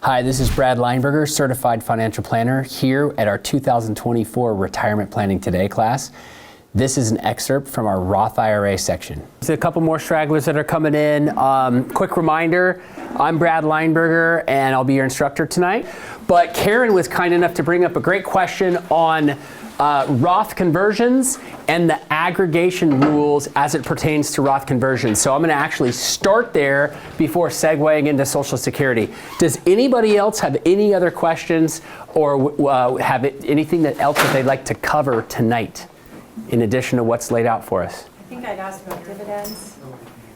Hi, this is Brad Lineberger, Certified Financial Planner, here at our 2024 Retirement Planning Today class. This is an excerpt from our Roth IRA section. There's a couple more stragglers that are coming in. Quick reminder, I'm Brad Lineberger and I'll be your instructor tonight. But Karen was kind enough to bring up a great question on Roth conversions and the aggregation rules as it pertains to Roth conversions. So I'm going to actually start there before segueing into Social Security. Does anybody else have any other questions or have anything else that they'd like to cover tonight in addition to what's laid out for us? I think I'd ask about dividends.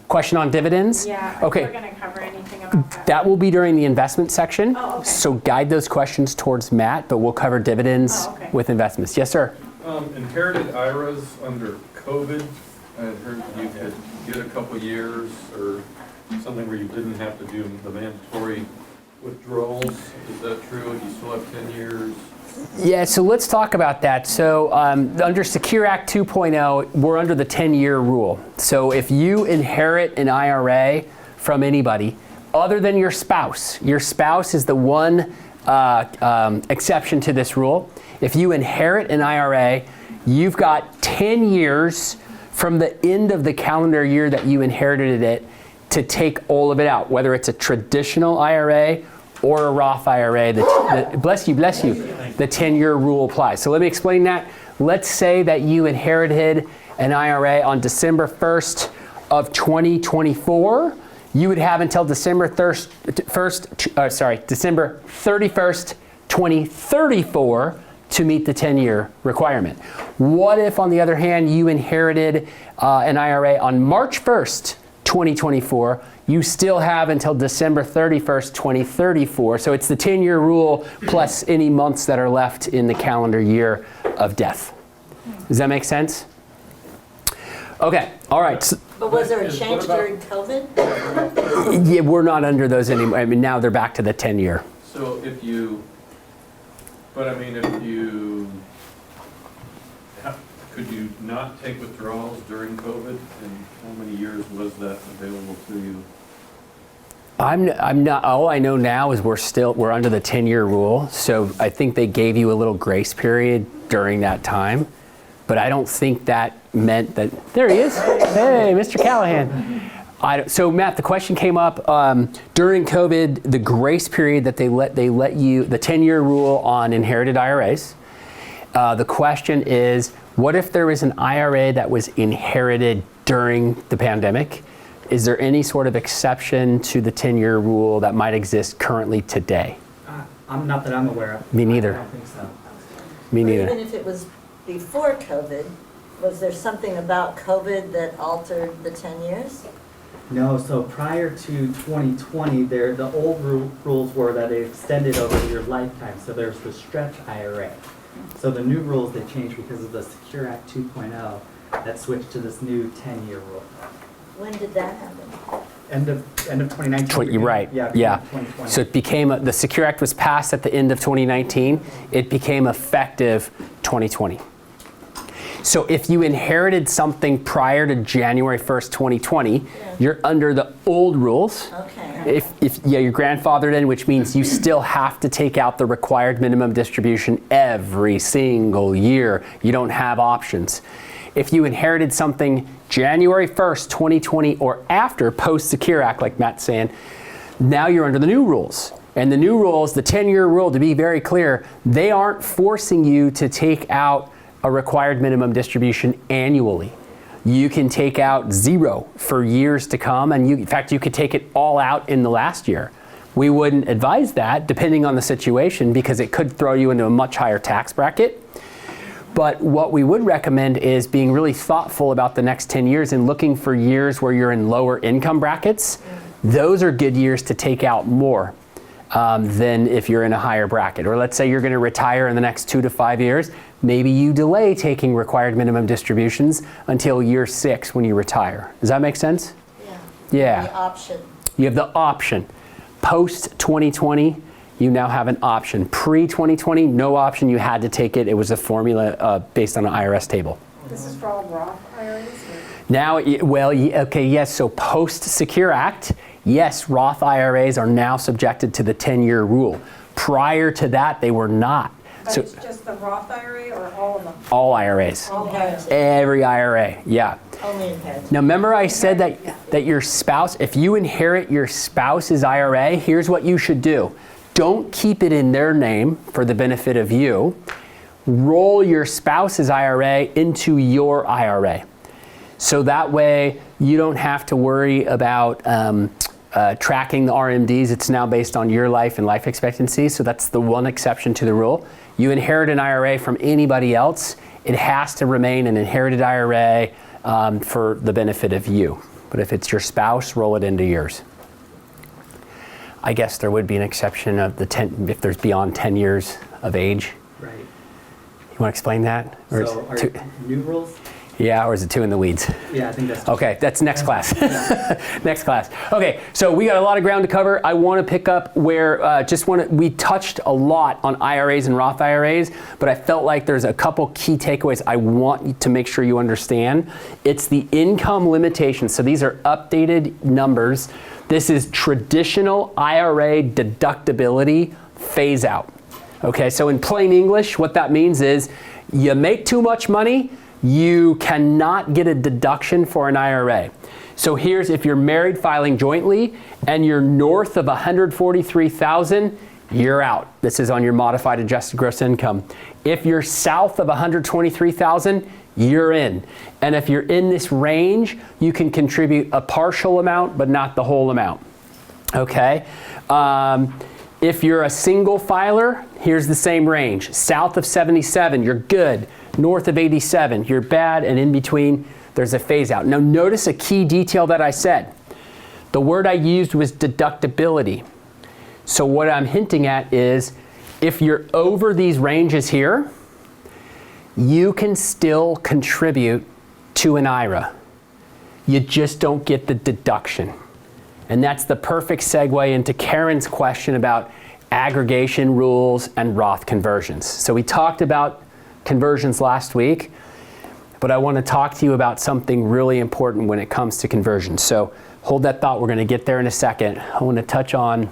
Question on dividends? Yeah, okay. We're going to cover anything about that. That will be during the investment section. Oh, okay. So guide those questions towards Matt, but we'll cover dividends with investments. Yes, sir? Inherited IRAs under COVID, I had heard you could get a couple years or something where you didn't have to do the mandatory withdrawals. Is that true? Do you still have 10 years? Yeah, so let's talk about that. So under Secure Act 2.0, we're under the 10-year rule. So if you inherit an IRA from anybody other than your spouse is the one exception to this rule. If you inherit an IRA, you've got 10 years from the end of the calendar year that you inherited it to take all of it out, whether it's a traditional IRA or a Roth IRA. Bless you, the 10-year rule applies. So let me explain that. Let's say that you inherited an IRA on December 1st of 2024. You would have until December 31st, 2034 to meet the 10-year requirement. What if, on the other hand, you inherited an IRA on March 1st, 2024? You still have until December 31st, 2034. So it's the 10-year rule plus any months that are left in the calendar year of death. Does that make sense? Okay, all right. But was there a change during COVID? Yeah, we're not under those anymore. I mean, now they're back to the 10-year. So if you could you not take withdrawals during COVID? And how many years was that available to you? I'm not. All I know now is we're under the 10-year rule. So I think they gave you a little grace period during that time, but I don't think that meant that. There he is. Hey, Mr. Callahan. So Matt, the question came up during COVID, the grace period that they let you, the 10-year rule on inherited IRAs. The question is, what if there was an IRA that was inherited during the pandemic? Is there any sort of exception to the 10-year rule that might exist currently today? Not that I'm aware of. Me neither. I don't think so. Me neither. Even if it was before COVID, was there something about COVID that altered the 10 years? No, so prior to 2020, the old rules were that they extended over your lifetime. So there's the stretch IRA. So the new rules, they changed because of the Secure Act 2.0 that switched to this new 10-year rule. When did that happen? End of 2019. You're right. Yeah. 2020. So it became, the Secure Act was passed at the end of 2019. It became effective 2020. So if you inherited something prior to January 1st, 2020, you're under the old rules. Okay. If you're grandfathered in, which means you still have to take out the required minimum distribution every single year. You don't have options. If you inherited something January 1st, 2020 or after post-Secure Act, like Matt's saying, now you're under the new rules. And the new rules, the 10-year rule, to be very clear, they aren't forcing you to take out a required minimum distribution annually. You can take out zero for years to come, and in fact, you could take it all out in the last year. We wouldn't advise that, depending on the situation, because it could throw you into a much higher tax bracket. But what we would recommend is being really thoughtful about the next 10 years and looking for years where you're in lower income brackets. Those are good years to take out more than if you're in a higher bracket. Or let's say you're going to retire in the next 2 to 5 years. Maybe you delay taking required minimum distributions until year 6 when you retire. Does that make sense? Yeah. The option. You have the option. Post 2020, you now have an option. Pre-2020, no option. You had to take it. It was a formula based on an IRS table. This is for all Roth IRAs? Now, well, okay, yes. So post Secure Act, Yes, Roth IRAs are now subjected to the 10-year rule. Prior to that, they were not. But So it's just the Roth IRA or all of them? all IRAs, Inherited, every IRA, yeah. only inherited. Now remember I said that your spouse, if you inherit your spouse's IRA, here's what you should do. Don't keep it in their name for the benefit of you. Roll your spouse's IRA into your IRA. So that way you don't have to worry about tracking the RMDs. It's now based on your life and life expectancy. So that's the one exception to the rule. You inherit an IRA from anybody else, it has to remain an inherited IRA for the benefit of you. But if it's your spouse, roll it into yours. I guess there would be an exception of the 10, if there's beyond 10 years of age. Right. You want to explain that? Or is So it are too, new rules? yeah, or is it too in the weeds? Yeah, I think that's. Okay, that's next class. Next class. Okay, so we got a lot of ground to cover. I want to pick up where we touched a lot on IRAs and Roth IRAs, but I felt like there's a couple key takeaways I want to make sure you understand. It's the income limitation. So these are updated numbers. This is traditional IRA deductibility phase out. Okay, so in plain English, what that means is you make too much money, you cannot get a deduction for an IRA. So here's if you're married filing jointly and you're north of 143,000, you're out. This is on your modified adjusted gross income. If you're south of 123,000, you're in. And if you're in this range, you can contribute a partial amount, but not the whole amount. Okay? If you're a single filer, here's the same range. South of 77, you're good. North of 87, you're bad, and in between, there's a phase out. Now notice a key detail that I said. The word I used was deductibility. So what I'm hinting at is, if you're over these ranges here, you can still contribute to an IRA. You just don't get the deduction. And that's the perfect segue into Karen's question about aggregation rules and Roth conversions. So we talked about conversions last week, but I want to talk to you about something really important when it comes to conversions. So hold that thought, we're going to get there in a second. I want to touch on...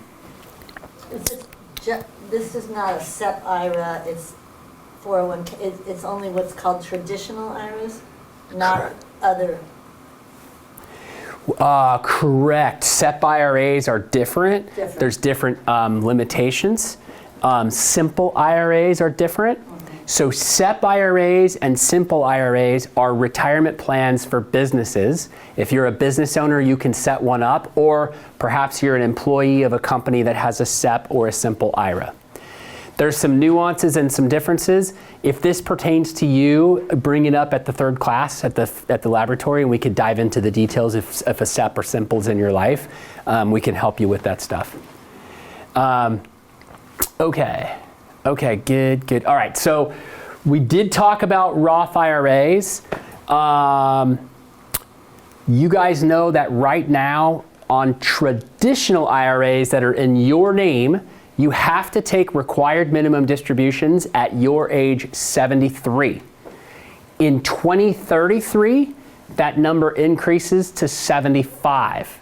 This is not a SEP IRA, it's 401k, it's only what's called traditional IRAs, not other. Correct. SEP IRAs are different. There's different limitations. Simple IRAs are different. So SEP IRAs and simple IRAs are retirement plans for businesses. If you're a business owner, you can set one up, or perhaps you're an employee of a company that has a SEP or a simple IRA. There's some nuances and some differences. If this pertains to you, bring it up at the third class at the laboratory, and we could dive into the details if a SEP or simple is in your life. We can help you with that stuff. Okay, good. All right, so we did talk about Roth IRAs. You guys know that right now on traditional IRAs that are in your name, you have to take required minimum distributions at your age 73. In 2033, that number increases to 75.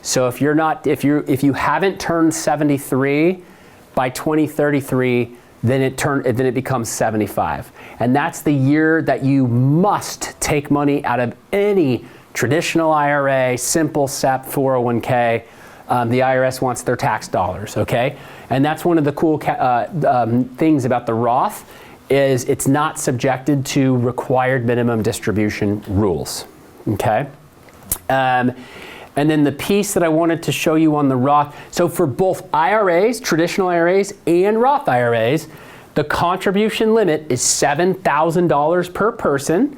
So if you haven't turned 73 by 2033, then it becomes 75. And that's the year that you must take money out of any traditional IRA, simple SEP, 401k. The IRS wants their tax dollars, okay? And that's one of the cool things about the Roth is it's not subjected to required minimum distribution rules, okay? And then the piece that I wanted to show you on the Roth, so for both IRAs, traditional IRAs, and Roth IRAs, the contribution limit is $7,000 per person.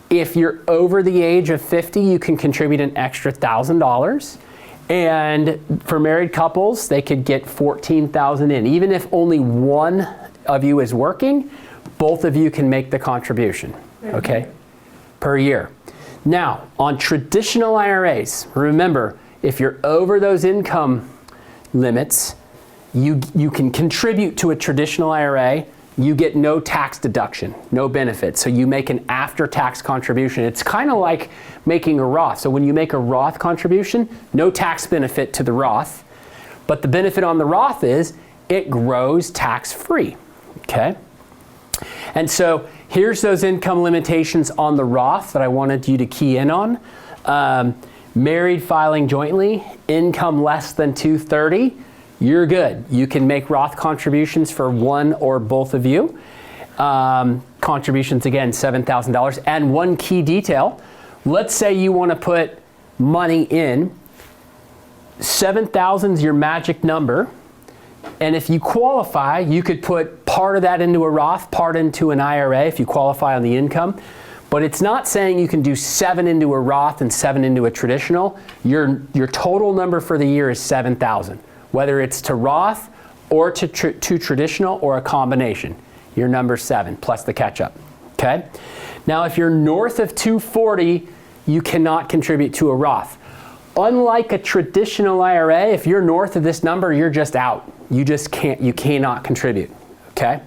If you're over the age of 50, you can contribute an extra $1,000. And for married couples, they could get $14,000 in. Even if only one of you is working, both of you can make the contribution, okay, per year. Now, on traditional IRAs, remember, if you're over those income limits, you can contribute to a traditional IRA. you get no tax deduction, no benefit. So you make an after-tax contribution. It's kind of like making a Roth. So when you make a Roth contribution, no tax benefit to the Roth, but the benefit on the Roth is it grows tax-free, okay? And so here's those income limitations on the Roth that I wanted you to key in on. Married filing jointly, income less than 230, you're good. You can make Roth contributions for one or both of you. Contributions, again, $7,000. And one key detail, let's say you want to put money in, 7,000 is your magic number. And if you qualify, you could put part of that into a Roth, part into an IRA if you qualify on the income. But it's not saying you can do 7 into a Roth and 7 into a traditional. Your total number for the year is 7,000, whether it's to Roth or to traditional or a combination. Your number's 7 plus the catch-up, okay? Now, if you're north of 240, you cannot contribute to a Roth. Unlike a traditional IRA, if you're north of this number, you're just out. You just can't, you cannot contribute, okay?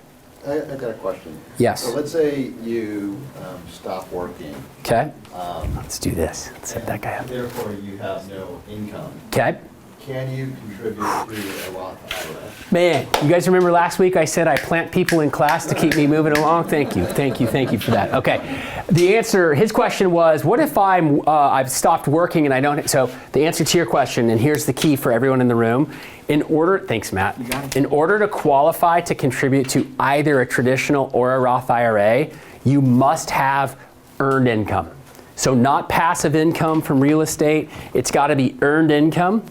I got a question. Yes. So let's say you stop working. Okay. Let's do this. Let's set that guy up. Therefore, you have no income. Okay. Can you contribute to a Roth IRA? Man, you guys remember last week I said I plant people in class to keep me moving along? Thank you, thank you, thank you for that. Okay, the answer, his question was, what if I've stopped working and I don't, so the answer to your question, and here's the key for everyone in the room, thanks Matt, in order to qualify to contribute to either a traditional or a Roth IRA, you must have earned income. So not passive income from real estate, it's gotta be earned income.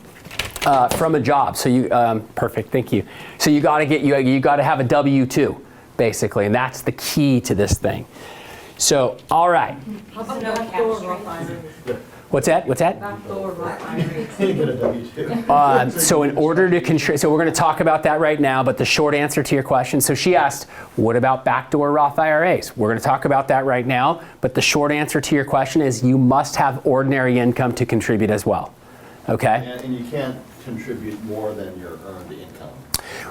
From a job, so you perfect. Thank you. So you got to have a W-2, basically, and that's the key to this thing. So, all right. How about backdoor Roth IRAs? What's that? What's that? Backdoor Roth IRAs. You get a W-2. So in order to contribute, so we're going to talk about that right now. But the short answer to your question. So she asked, what about backdoor Roth IRAs? We're going to talk about that right now. But the short answer to your question is you must have ordinary income to contribute as well. Okay. And you can't contribute more than your earned income.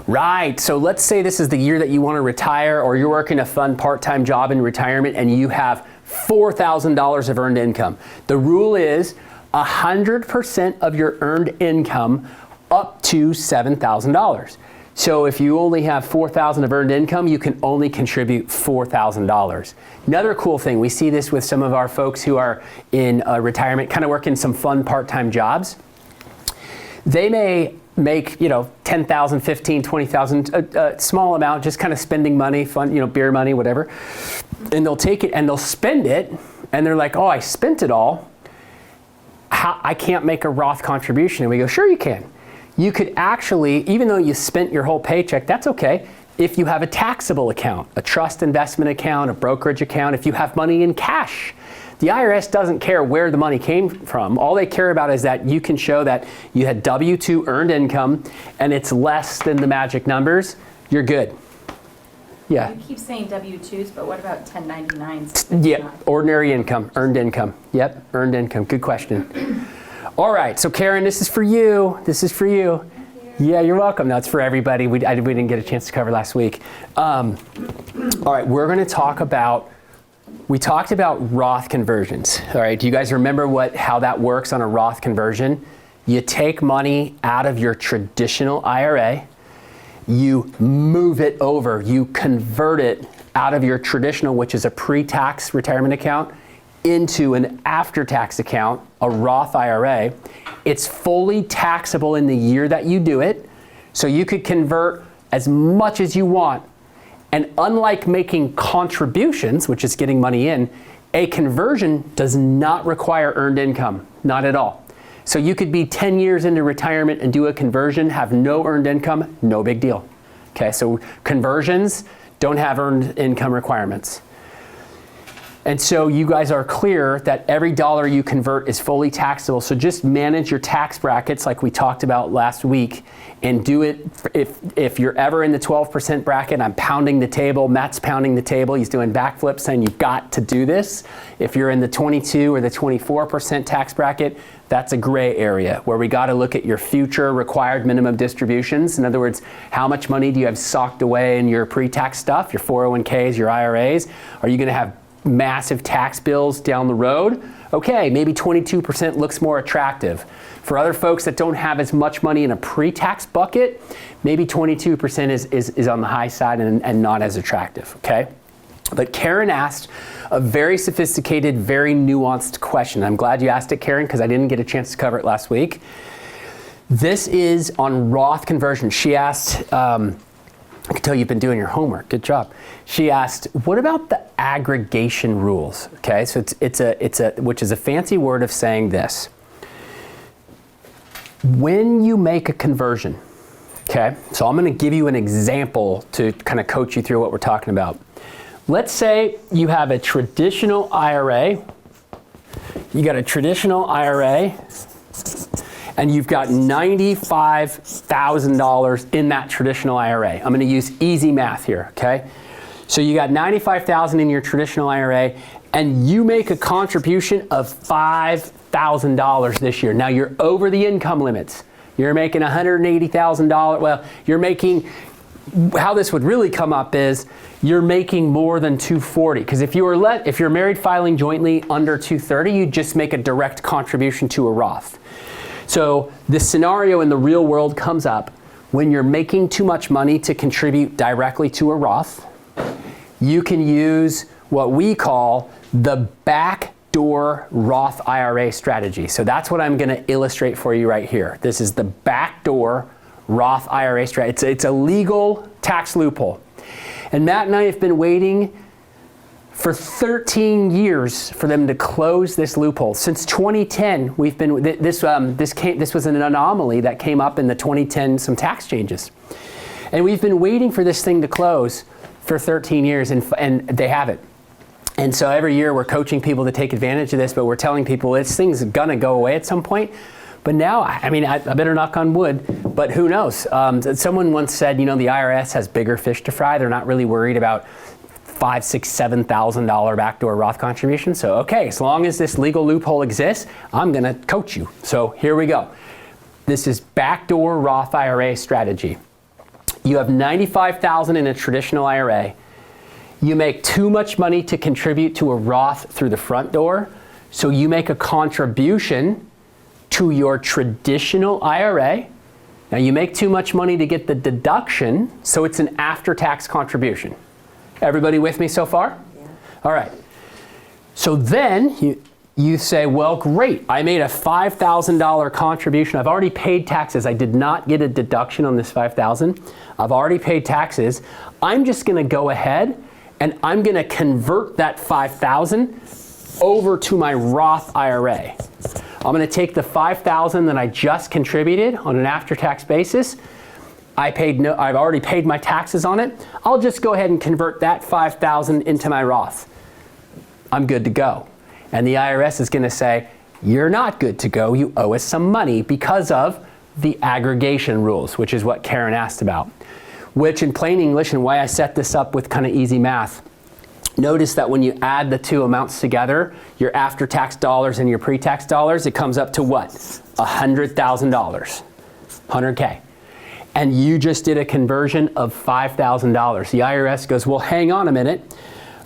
Right, so let's say this is the year that you want to retire, or you're working a fun part-time job in retirement and you have $4,000 of earned income. The rule is 100% of your earned income up to $7,000. So if you only have $4,000 of earned income, you can only contribute $4,000. Another cool thing, we see this with some of our folks who are in retirement, kind of working some fun part-time jobs. They may make, $10,000, $15,000, $20,000, a small amount, just kind of spending money, fun, beer money, whatever. And they'll take it and they'll spend it, and they're like, oh, I spent it all. I can't make a Roth contribution. And we go, sure you can. You could actually, even though you spent your whole paycheck, that's okay. If you have a taxable account, a trust investment account, a brokerage account, if you have money in cash, the IRS doesn't care where the money came from. All they care about is that you can show that you had W-2 earned income and it's less than the magic numbers, you're good. Yeah. You keep saying W-2s, but what about 1099s? Yeah, ordinary income, earned income. Yep, earned income. Good question. All right, so Karen, this is for you. This is for you. Yeah, you're welcome. No, it's for everybody. We didn't get a chance to cover last week. All right, we're going to talk about, we talked about Roth conversions. All right, do you guys remember how that works on a Roth conversion? You take money out of your traditional IRA, you move it over, you convert it out of your traditional, which is a pre-tax retirement account, into an after-tax account, a Roth IRA. It's fully taxable in the year that you do it, so you could convert as much as you want. And unlike making contributions, which is getting money in, a conversion does not require earned income, not at all. So you could be 10 years into retirement and do a conversion, have no earned income, no big deal. Okay, so conversions don't have earned income requirements. And so you guys are clear that every dollar you convert is fully taxable. So just manage your tax brackets like we talked about last week, and do it. If you're ever in the 12% bracket, I'm pounding the table, Matt's pounding the table, he's doing backflips saying you've got to do this. If you're in the 22 or the 24% tax bracket, That's a gray area where we got to look at your future required minimum distributions. In other words, how much money do you have socked away in your pre-tax stuff, your 401ks, your IRAs? Are you going to have massive tax bills down the road? Okay, maybe 22% looks more attractive. For other folks that don't have as much money in a pre-tax bucket, maybe 22% is on the high side and not as attractive, okay? But Karen asked a very sophisticated, very nuanced question. I'm glad you asked it, Karen, because I didn't get a chance to cover it last week. This is on Roth conversion. She asked, I can tell you've been doing your homework. Good job. She asked, what about the aggregation rules? Okay, so it's a which is a fancy word of saying this. When you make a conversion, okay, so I'm going to give you an example to kind of coach you through what we're talking about. Let's say you have a traditional IRA. You got a traditional IRA, and you've got $95,000 in that traditional IRA. I'm going to use easy math here, okay? So you got $95,000 in your traditional IRA, and you make a contribution of $5,000 this year. Now you're over the income limits. You're making $180,000. Well, you're making, how this would really come up is you're making more than $240,000. Because if you're married filing jointly under $230,000, you just make a direct contribution to a Roth. So this scenario in the real world comes up when you're making too much money to contribute directly to a Roth. You can use what we call the backdoor Roth IRA strategy. So that's what I'm going to illustrate for you right here. This is the backdoor Roth IRA strategy. It's a legal tax loophole. And Matt and I have been waiting for 13 years for them to close this loophole. Since 2010, we've been this was an anomaly that came up in the 2010 some tax changes, and we've been waiting for this thing to close for 13 years, and they haven't. And so every year we're coaching people to take advantage of this, but we're telling people this thing's gonna go away at some point. But now, I mean, I better knock on wood, but who knows? Someone once said, you know, the IRS has bigger fish to fry. They're not really worried about $5,000, $6,000, $7,000 backdoor Roth contribution. So, okay, as long as this legal loophole exists, I'm gonna coach you. So here we go. This is backdoor Roth IRA strategy. You have $95,000 in a traditional IRA. You make too much money to contribute to a Roth through the front door, so you make a contribution to your traditional IRA. Now you make too much money to get the deduction, so it's an after-tax contribution. Everybody with me so far? Yeah. All right. So then you say, well, great, I made a $5,000 contribution. I've already paid taxes. I did not get a deduction on this $5,000. I've already paid taxes. I'm just going to go ahead and I'm going to convert that $5,000 over to my Roth IRA. I'm going to take the $5,000 that I just contributed on an after-tax basis. I've already paid my taxes on it. I'll just go ahead and convert that $5,000 into my Roth. I'm good to go. And the IRS is going to say, you're not good to go. You owe us some money because of the aggregation rules, which is what Karen asked about. Which in plain English, and why I set this up with kind of easy math, notice that when you add the two amounts together, your after-tax dollars and your pre-tax dollars, it comes up to what? $100,000, $100K. And you just did a conversion of $5,000. The IRS goes, well, hang on a minute.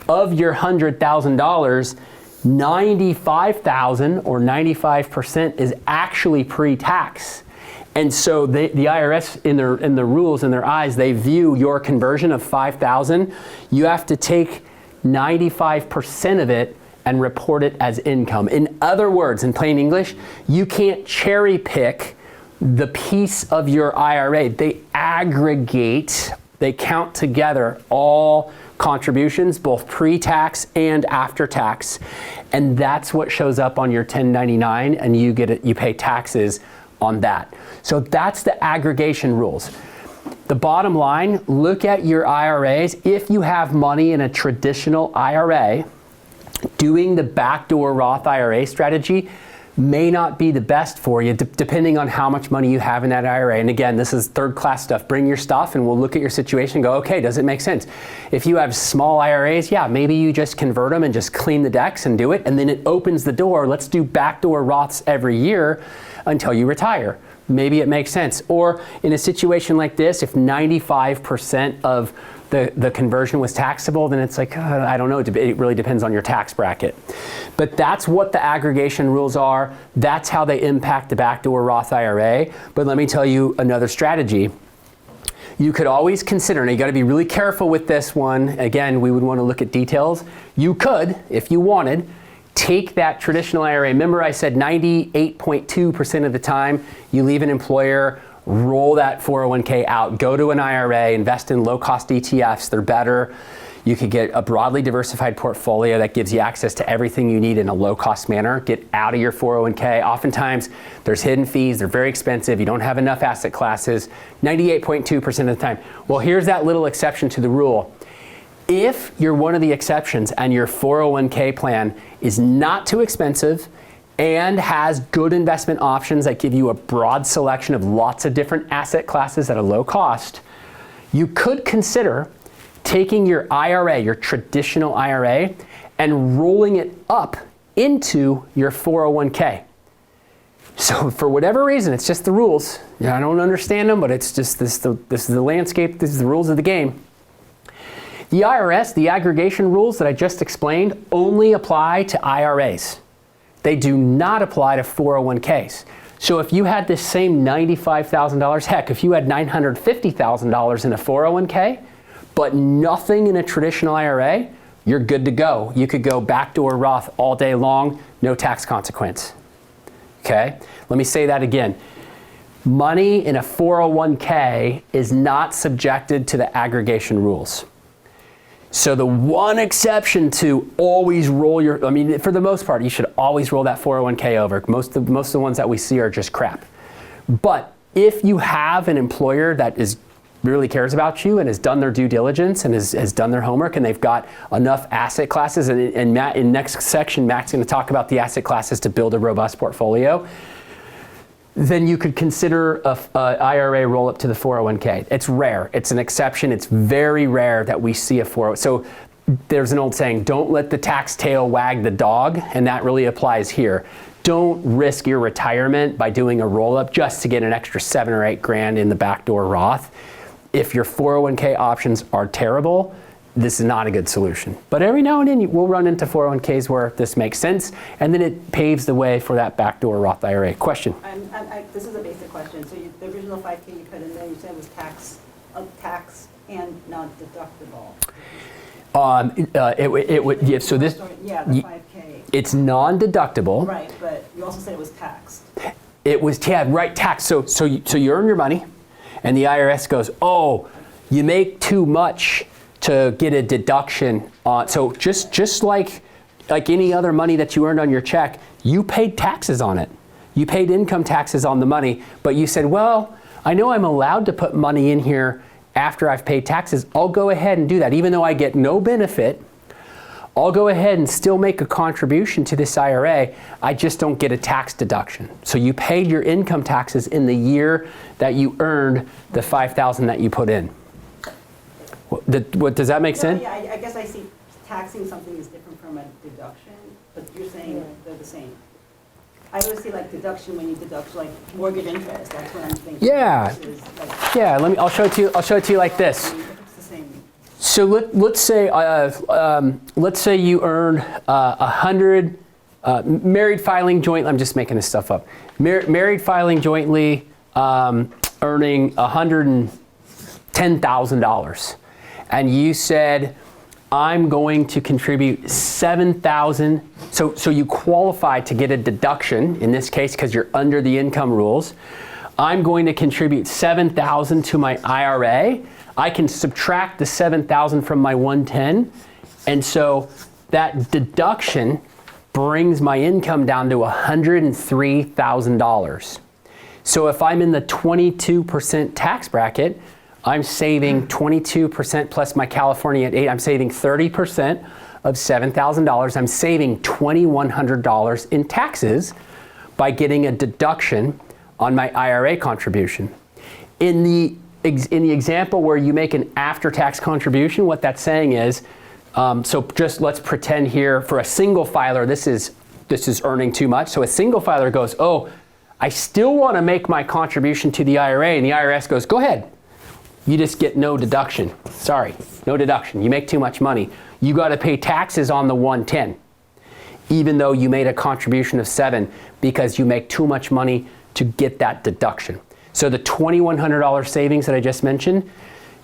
Of your $100,000, 95,000 or 95% is actually pre-tax. And so the IRS, in the rules, in their eyes, they view your conversion of 5,000. You have to take 95% of it and report it as income. In other words, in plain English, you can't cherry pick the piece of your IRA. They aggregate, they count together all contributions, both pre-tax and after-tax, and that's what shows up on your 1099, and you pay taxes on that. So that's the aggregation rules. The bottom line, look at your IRAs. If you have money in a traditional IRA, doing the backdoor Roth IRA strategy may not be the best for you, depending on how much money you have in that IRA. And again, this is third class stuff. Bring your stuff and we'll look at your situation and go, okay, does it make sense? If you have small IRAs, yeah, maybe you just convert them and just clean the decks and do it. And then it opens the door. Let's do backdoor Roths every year until you retire. Maybe it makes sense. Or in a situation like this, if 95% of the conversion was taxable, then it's like, I don't know, it really depends on your tax bracket. But that's what the aggregation rules are. That's how they impact the backdoor Roth IRA. But let me tell you another strategy. You could always consider, and you got to be really careful with this one. Again, we would want to look at details. You could, if you wanted, take that traditional IRA. Remember I said 98.2% of the time you leave an employer, roll that 401k out, go to an IRA, invest in low-cost ETFs. They're better. You could get a broadly diversified portfolio that gives you access to everything you need in a low-cost manner. Get out of your 401k. Oftentimes, there's hidden fees. They're very expensive. You don't have enough asset classes. 98.2% of the time. Well, here's that little exception to the rule. If you're one of the exceptions and your 401k plan is not too expensive and has good investment options that give you a broad selection of lots of different asset classes at a low cost, you could consider taking your IRA, your traditional IRA, and rolling it up into your 401k. So for whatever reason, it's just the rules. I don't understand them, but it's just this is the landscape, this is the rules of the game. The IRS, the aggregation rules that I just explained, only apply to IRAs. They do not apply to 401ks. So if you had this same $95,000, heck, if you had $950,000 in a 401k, but nothing in a traditional IRA, you're good to go. You could go backdoor Roth all day long, no tax consequence. Okay? Let me say that again. Money in a 401k is not subjected to the aggregation rules. So the one exception to always roll your, for the most part, you should always roll that 401k over. Most of the ones that we see are just crap. But if you have an employer that really cares about you and has done their due diligence and has done their homework and they've got enough asset classes, and Matt, in next section, Matt's going to talk about the asset classes to build a robust portfolio, then you could consider a IRA roll up to the 401k. It's rare. It's an exception. It's very rare that we see a 401k. So there's an old saying, don't let the tax tail wag the dog, and that really applies here. Don't risk your retirement by doing a roll up just to get an extra 7 or 8 grand in the backdoor Roth. If your 401k options are terrible, this is not a good solution. But every now and then we'll run into 401ks where this makes sense, and then it paves the way for that backdoor Roth IRA. Question? This is a basic question. So the original 5K you put in there, you said it was tax and non-deductible. So this. Yeah, the 5K. It's non-deductible. Right, but you also said it was taxed. It was, right, tax. So you earn your money, and the IRS goes, oh, you make too much to get a deduction on. So just like any other money that you earned on your check, you paid taxes on it. You paid income taxes on the money, but you said, well, I know I'm allowed to put money in here after I've paid taxes. I'll go ahead and do that. Even though I get no benefit, I'll go ahead and still make a contribution to this IRA. I just don't get a tax deduction. So you paid your income taxes in the year that you earned the $5,000 that you put in. What does that make sense? Yeah, I guess I see taxing something is different from a deduction, but you're saying they're the same. I always see like deduction when you deduct like mortgage interest. That's what I'm thinking. Yeah. Like, Yeah. I'll show it to you like this. it's the same. So let's say you earn 100 married filing jointly. I'm just making this stuff up. Married filing jointly, earning $110,000. And you said, I'm going to contribute $7,000. So you qualify to get a deduction, in this case, because you're under the income rules. I'm going to contribute $7,000 to my IRA. I can subtract the $7,000 from my 110. And so that deduction brings my income down to $103,000. So if I'm in the 22% tax bracket, I'm saving 22% plus my California at 8%. I'm saving 30% of $7,000. I'm saving $2,100 in taxes by getting a deduction on my IRA contribution. In the example where you make an after-tax contribution, what that's saying is, so just let's pretend here for a single filer, this is earning too much. So a single filer goes, oh, I still want to make my contribution to the IRA, and the IRS goes, go ahead. You just get no deduction. Sorry, no deduction. You make too much money. You got to pay taxes on the 110, even though you made a contribution of 7, because you make too much money to get that deduction. So the $2,100 savings that I just mentioned,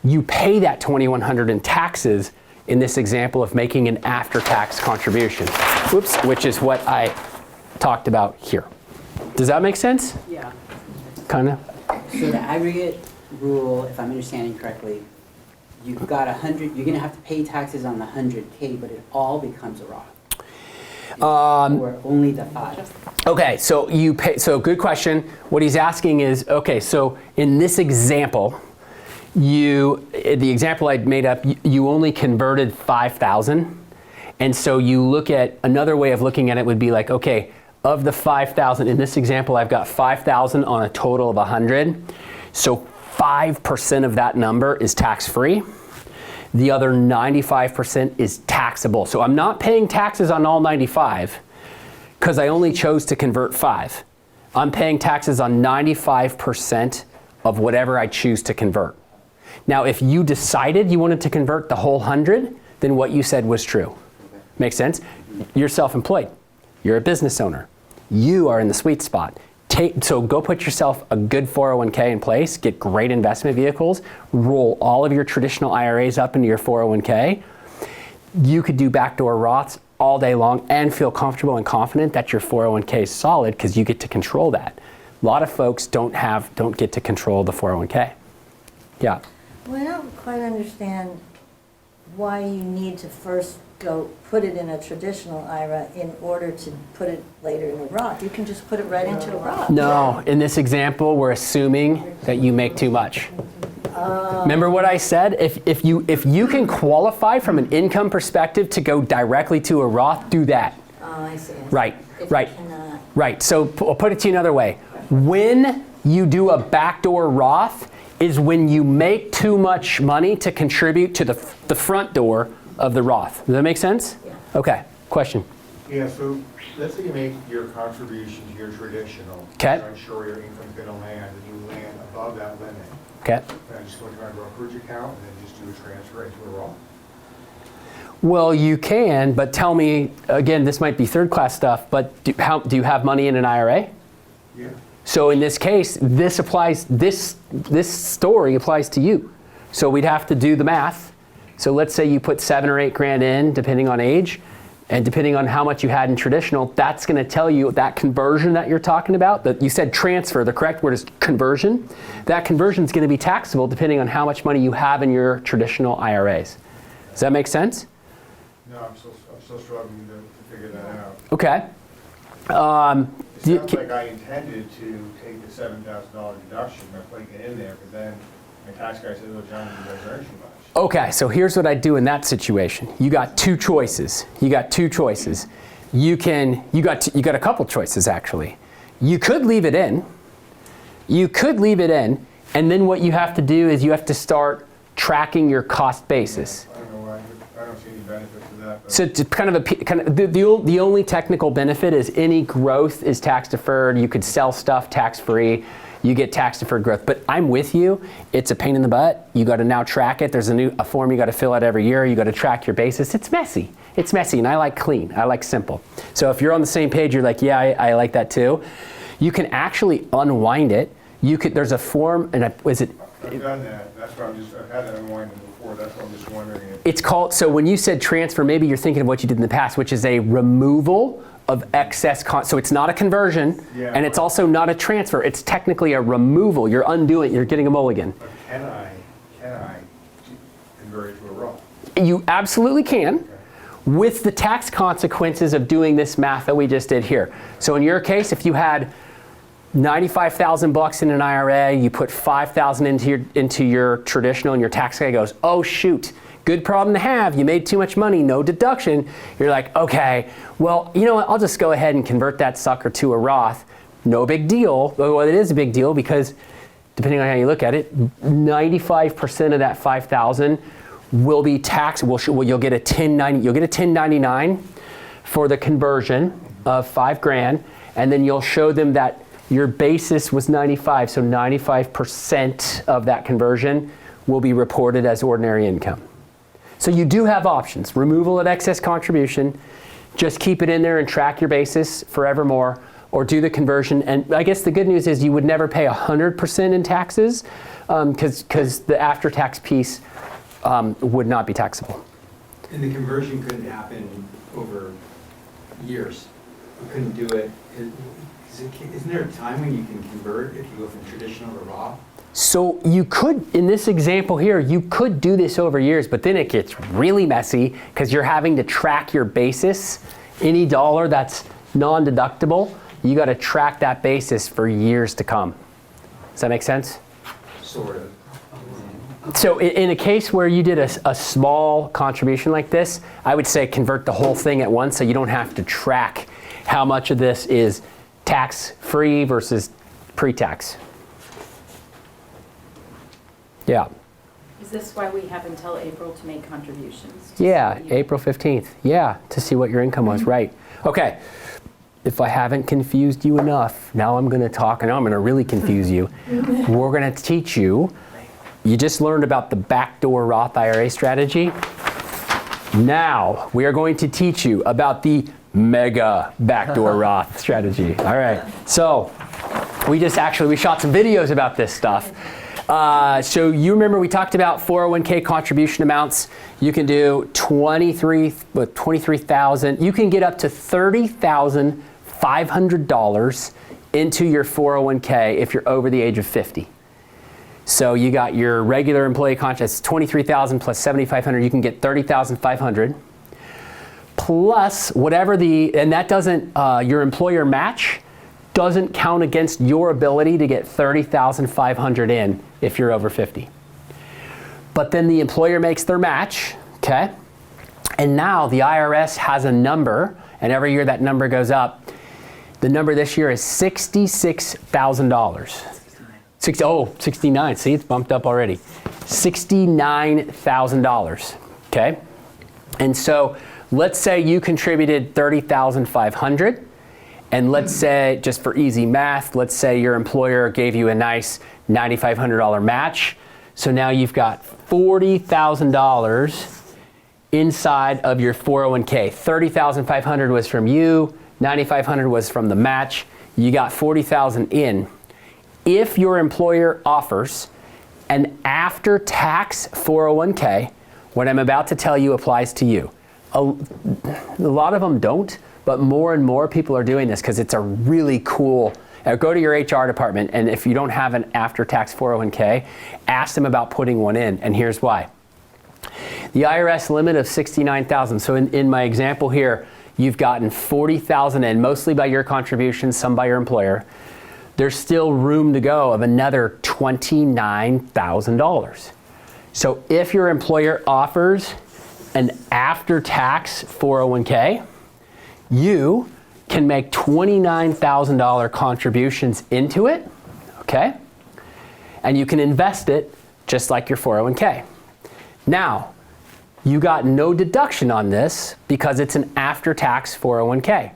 you pay that $2,100 in taxes in this example of making an after-tax contribution. Whoops, which is what I talked about here. Does that make sense? Yeah. Kind of? So the aggregate rule, if I'm understanding correctly, you've got 100, you're gonna have to pay taxes on the 100K, but it all becomes a Roth. Or only the 5. Okay, so you pay, so good question. What he's asking is, okay, so in this example, the example I made up, you only converted 5,000. And so you look at, another way of looking at it would be like, okay, of the 5,000, in this example, I've got 5,000 on a total of 100. So 5% of that number is tax-free. The other 95% is taxable. So I'm not paying taxes on all 95 because I only chose to convert 5. I'm paying taxes on 95% of whatever I choose to convert. Now, if you decided you wanted to convert the whole 100, then what you said was true. Make sense? You're self-employed. You're a business owner. You are in the sweet spot. So go put yourself a good 401k in place, get great investment vehicles, roll all of your traditional IRAs up into your 401k. You could do backdoor Roths all day long and feel comfortable and confident that your 401k is solid because you get to control that. A lot of folks don't get to control the 401k. Yeah. Well, I don't quite understand why you need to first go put it in a traditional IRA in order to put it later in a Roth. You can just put it right into a Roth. No, in this example, we're assuming that you make too much. Remember what I said? If you can qualify from an income perspective to go directly to a Roth, do that. Oh, I see. Right, If right, you cannot. right. So I'll put it to you another way. When you do a backdoor Roth is when you make too much money to contribute to the front door of the Roth. Does that make sense? Yeah. Okay, question. Yeah, so let's say you make your contribution to your traditional. Okay. You're unsure where your income's gonna land, and you land above that limit. Okay. Then just go to my brokerage account and then just do a transfer into a Roth. Well, you can, but tell me, again, this might be third class stuff, but do you have money in an IRA? Yeah. So in this case, this story applies to you. So we'd have to do the math. So let's say you put $7 or $8 grand in, depending on age, and depending on how much you had in traditional, that's going to tell you that conversion that you're talking about. That you said transfer, the correct word is conversion. That conversion is going to be taxable depending on how much money you have in your traditional IRAs. Does that make sense? No, I'm still struggling to figure that out. Okay. It sounds like I intended to take the $7,000 deduction by putting it in there, but then my tax guy said, oh, John, you guys earn too much. Okay, so here's what I'd do in that situation. You got two choices. You got a couple choices actually. You could leave it in. And then what you have to do is you have to start tracking your cost basis. I don't know why, I don't see any benefit to that. But So it's the only technical benefit is any growth is tax deferred. You could sell stuff tax free. You get tax deferred growth. But I'm with you. It's a pain in the butt. You got to now track it. There's a form you got to fill out every year. You got to track your basis. It's messy, and I like clean. I like simple. So if you're on the same page, you're like, yeah, I like that too. You can actually unwind it. There's a form, and I've done that. That's why I've had that unwinding before. That's why I'm just wondering if. It's called, so when you said transfer, maybe you're thinking of what you did in the past, which is a removal of excess so it's not a conversion, Yeah. and it's also not a transfer. It's technically a removal. You're undoing, you're getting a mulligan. But can I convert it to a Roth? You absolutely can, with the tax consequences of doing this math that we just did here. So in your case, if you had $95,000 in an IRA, you put $5,000 into your traditional, and your tax guy goes, oh shoot, good problem to have. You made too much money, no deduction. You're like, okay, well, you know what? I'll just go ahead and convert that sucker to a Roth. no big deal. Well, it is a big deal because depending on how you look at it, 95% of that $5,000 will be taxed. You'll get a 1099 for the conversion of $5,000, and then you'll show them that your basis was 95, so 95% of that conversion will be reported as ordinary income. So you do have options. Removal of excess contribution, just keep it in there and track your basis forevermore, or do the conversion. And I guess the good news is you would never pay 100% in taxes because the after-tax piece would not be taxable. And the conversion couldn't happen over years. You couldn't do it. Isn't there a time when you can convert if you go from traditional to Roth? So you could, in this example here, you could do this over years, but then it gets really messy because you're having to track your basis. Any dollar that's non-deductible, you got to track that basis for years to come. Does that make sense? Sort of. So in a case where you did a small contribution like this, I would say convert the whole thing at once so you don't have to track how much of this is tax-free versus pre-tax. Yeah. Is this why we have until April to make contributions? Yeah, April 15th. Yeah, to see what your income was, right. Okay, if I haven't confused you enough, now I'm going to talk, and I'm going to really confuse you. We're going to teach you, you just learned about the backdoor Roth IRA strategy. Now, we are going to teach you about the mega backdoor Roth strategy. All right, so we shot some videos about this stuff. So you remember we talked about 401k contribution amounts. You can do 23,000. You can get up to $30,500 into your 401k if you're over the age of 50. So you got your regular employee contribution, 23,000 plus 7,500. You can get 30,500 plus whatever and that doesn't your employer match doesn't count against your ability to get 30,500 in if you're over 50. But then the employer makes their match, okay? And now the IRS has a number, and every year that number goes up. The number this year is $66,000. 69, see, it's bumped up already. $69,000, okay? And so let's say you contributed 30,500. And let's say, just for easy math, let's say your employer gave you a nice $9,500 match. So now you've got $40,000 inside of your 401k. 30,500 was from you, 9,500 was from the match. You got 40,000 in. If your employer offers an after-tax 401k, what I'm about to tell you applies to you. A lot of them don't. But more and more people are doing this because it's a really cool, go to your HR department, and if you don't have an after-tax 401k, ask them about putting one in, and here's why. The IRS limit of $69,000, so in my example here, you've gotten $40,000 in, mostly by your contributions, some by your employer. There's still room to go of another $29,000. So if your employer offers an after-tax 401k, you can make $29,000 contributions into it, okay? And you can invest it just like your 401k. Now, you got no deduction on this because it's an after-tax 401k.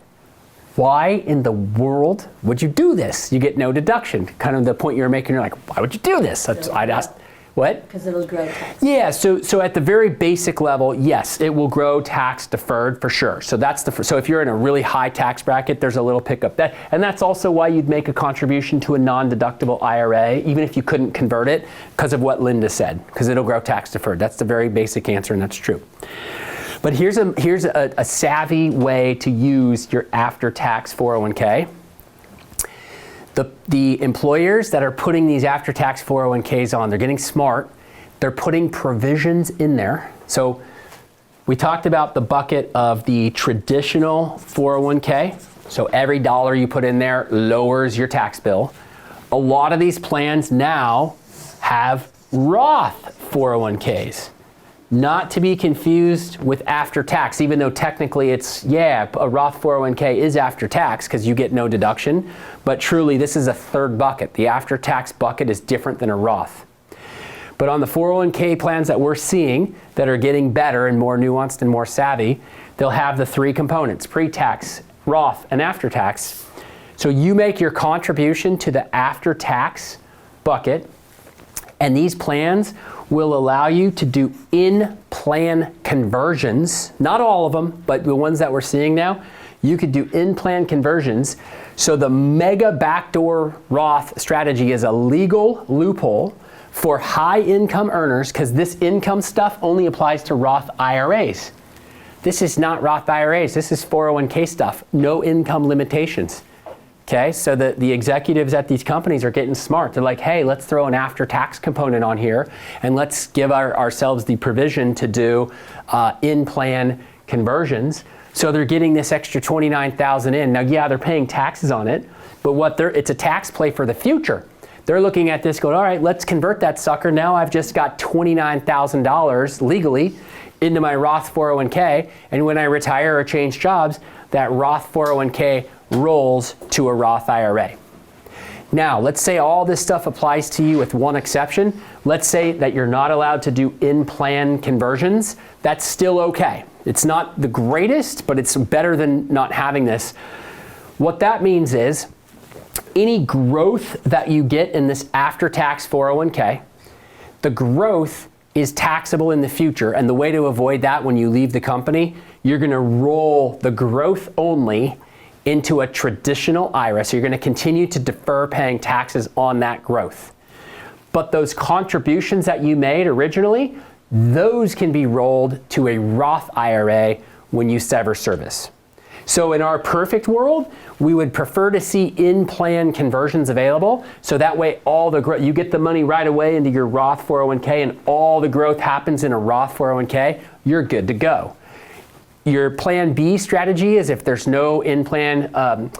Why in the world would you do this? You get no deduction. Kind of the point you were making, you're like, why would you do this? I'd ask, what? Because it'll grow tax. Yeah, so at the very basic level, yes, it will grow tax deferred for sure. So so if you're in a really high tax bracket, there's a little pickup. And that's also why you'd make a contribution to a non-deductible IRA, even if you couldn't convert it, because of what Linda said, because it'll grow tax deferred. That's the very basic answer, and that's true. But here's a savvy way to use your after-tax 401k. The employers that are putting these after-tax 401ks on, they're getting smart. They're putting provisions in there. So we talked about the bucket of the traditional 401k. So every dollar you put in there lowers your tax bill. A lot of these plans now have Roth 401ks. Not to be confused with after tax, even though technically it's, yeah, a Roth 401k is after tax because you get no deduction, but truly this is a third bucket. The after tax bucket is different than a Roth. But on the 401k plans that we're seeing that are getting better and more nuanced and more savvy, they'll have the three components, pre-tax, Roth, and after tax. So you make your contribution to the after tax bucket, and these plans will allow you to do in-plan conversions. Not all of them, but the ones that we're seeing now, you could do in-plan conversions. So the mega backdoor Roth strategy is a legal loophole for high income earners, because this income stuff only applies to Roth IRAs. This is not Roth IRAs, this is 401k stuff, no income limitations. Okay, so the executives at these companies are getting smart. They're like, hey, let's throw an after-tax component on here, and let's give ourselves the provision to do in-plan conversions. So they're getting this extra $29,000 in. Now, yeah, they're paying taxes on it, but it's a tax play for the future. They're looking at this going, all right, let's convert that sucker. Now I've just got $29,000 legally into my Roth 401k, and when I retire or change jobs, that Roth 401k rolls to a Roth IRA. Now, let's say all this stuff applies to you with one exception. Let's say that you're not allowed to do in-plan conversions. That's still okay. It's not the greatest, but it's better than not having this. What that means is any growth that you get in this after-tax 401k, the growth is taxable in the future. And the way to avoid that when you leave the company, you're going to roll the growth only into a traditional IRA. So you're going to continue to defer paying taxes on that growth. But those contributions that you made originally, those can be rolled to a Roth IRA when you sever service. So in our perfect world, we would prefer to see in-plan conversions available. So that way all the growth, you get the money right away into your Roth 401k and all the growth happens in a Roth 401k, you're good to go. Your plan B strategy is if there's no in-plan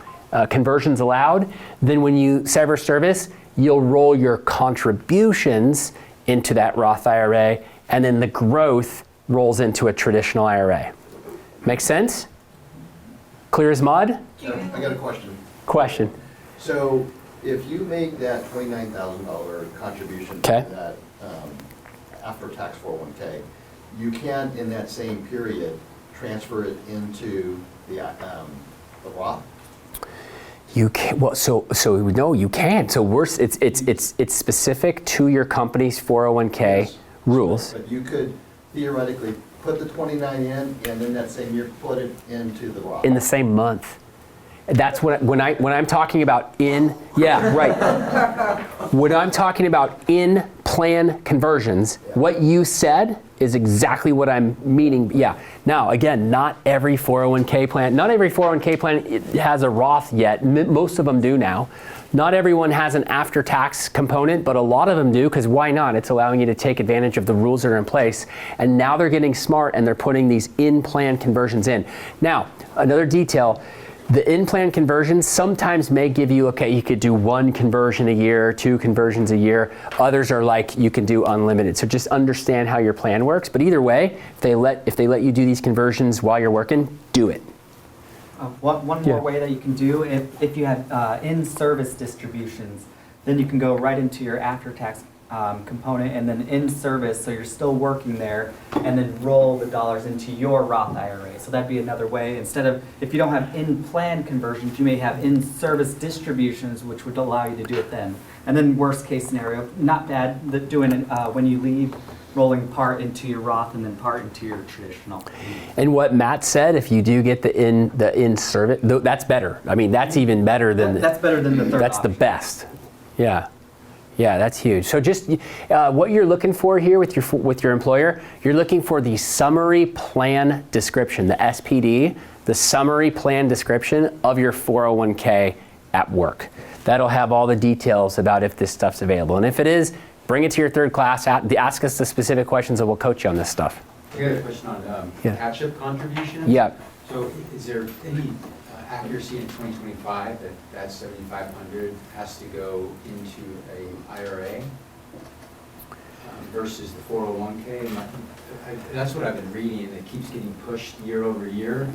conversions allowed, then when you sever service, you'll roll your contributions into that Roth IRA, and then the growth rolls into a traditional IRA. Make sense? Clear as mud? I got a question. Question. So if you make that $29,000 contribution to Okay. that after-tax 401k, you can, in that same period, transfer it into the Roth? You can. Well, so no, you can. So it's specific to your company's 401k Yes. rules. But you could theoretically put the 29 in, and then that same year put it into the Roth. In the same month. That's when I'm talking about yeah, right. When I'm talking about in-plan conversions, what you said is exactly what I'm meaning. Yeah. Now, again, not every 401k plan has a Roth yet. Most of them do now. Not everyone has an after-tax component, but a lot of them do, because why not? It's allowing you to take advantage of the rules that are in place. And now they're getting smart and they're putting these in-plan conversions in. Now, another detail, the in-plan conversions sometimes may give you, okay, you could do one conversion a year, 2 conversions a year. Others are like, you can do unlimited. So just understand how your plan works. But either way, if they let you do these conversions while you're working, do it. One more way that you can do, if you have in-service distributions, then you can go right into your after-tax component and then in-service, so you're still working there, and then roll the dollars into your Roth IRA. So that'd be another way. Instead of, if you don't have in-plan conversions, you may have in-service distributions, which would allow you to do it then. And then worst case scenario, not bad, that doing it when you leave, rolling part into your Roth and then part into your traditional. And what Matt said, if you do get the in-service, that's better. I mean, that's even better than That's better than the third That's option. the best. Yeah. Yeah, that's huge. So just what you're looking for here with your employer, you're looking for the summary plan description, the SPD, the summary plan description of your 401k at work. That'll have all the details about if this stuff's available. And if it is, bring it to your third class, ask us the specific questions and we'll coach you on this stuff. I got a question on catch-up contributions. Yeah. So is there any accuracy in 2025 that $7,500 has to go into a IRA? versus the 401K. That's what I've been reading, and it keeps getting pushed year over year.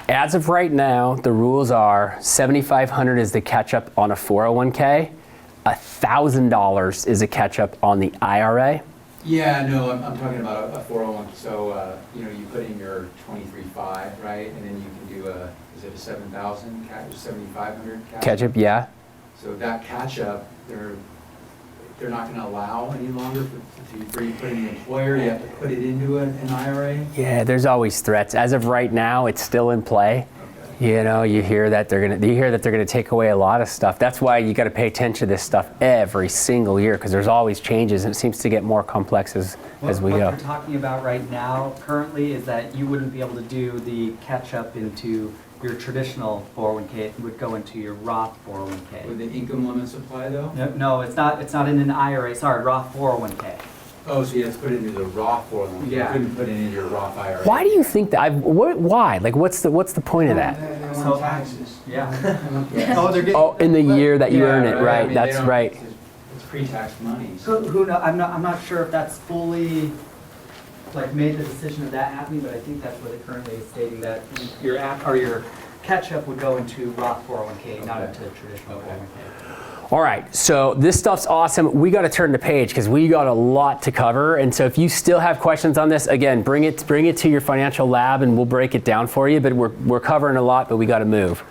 As of right now, the rules are $7,500 is the catch-up on a 401K, $1,000 is a catch-up on the IRA. Yeah, no, I'm talking about a 401, so, you put in your 23.5, right? And then you can do is it a 7,000 7,500 Catch-up, yeah. So that catch-up, they're not gonna allow any longer for you to put in the employer, you have to put it into an IRA? Yeah, there's always threats. As of right now, it's still in play. Okay. You hear that they're gonna take away a lot of stuff. That's why you got to pay attention to this stuff every single year, because there's always changes, and it seems to get more complex as we What go. you're talking about right now currently is that you wouldn't be able to do the catch-up into your traditional 401K. It would go into your Roth 401K. Would the income limits apply though? No, it's not in an IRA, sorry, Roth 401K. Oh, so you have to put it into the Roth 401K. Yeah. You couldn't put it into your Roth IRA. Why do you think that? Why? Like, what's the point of that? So- taxes. Yeah. Oh, they're getting. Oh, in the year that you earn it, I right? mean, That's they don't- right. It's pre-tax money. So. Who know, I'm not sure if that's fully, made the decision of that happening, but I think that's what it currently is stating, that your catch-up would go into Roth 401K, not into traditional 401K. All right, so this stuff's awesome. We got to turn the page because we got a lot to cover. And so if you still have questions on this, again, bring it to your financial lab and we'll break it down for you. But we're covering a lot, but we got to move.